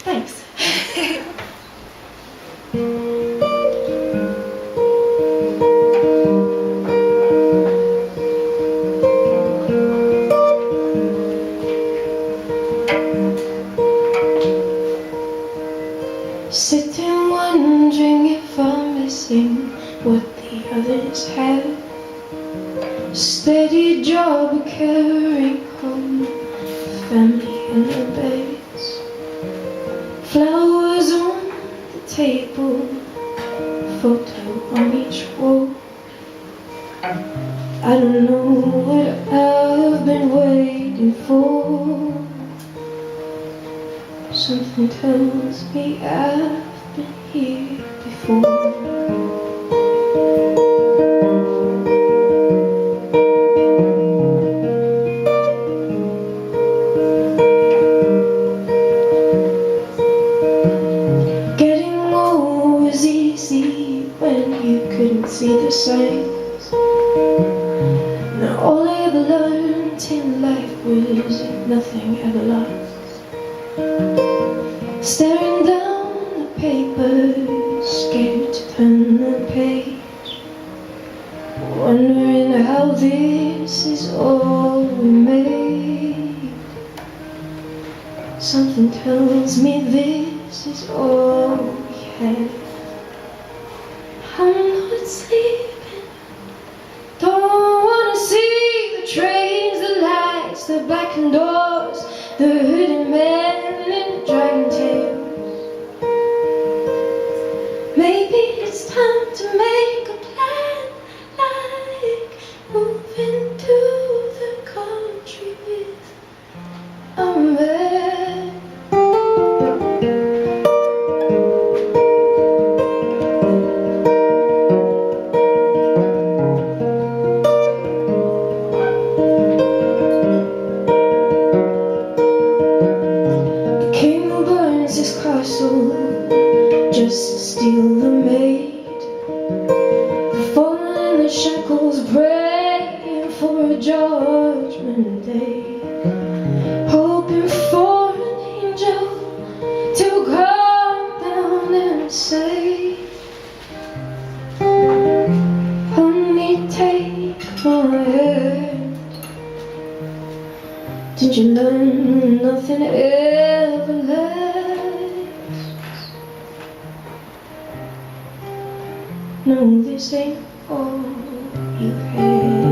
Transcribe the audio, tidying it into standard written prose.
Thanks. Sitting wondering if I'm missing what the others have. Steady job carrying home the family and the babies. Flowers on the table, photo on each wall. I don't know what I've been waiting for. Something tells me I've been here before. Getting old was easy when you couldn't see the signs. Now all I ever learned in life was that nothing ever lasts. Staring down the paper, scared to turn the page, wondering how this is all we made. Something tells me this is all we had. I'm not sleeping, don't wanna see the trains, the lights, the back doors, the hooded men in dragon tails. Maybe it's time to make a plan, like moving to the country with a man. The king who burns his castle just to steal the maid, the fallen in the shackles praying for a judgment day, hoping for an angel to come down and say, honey, take my hand. Did you learn nothing ever lasts? No, this ain't all you had.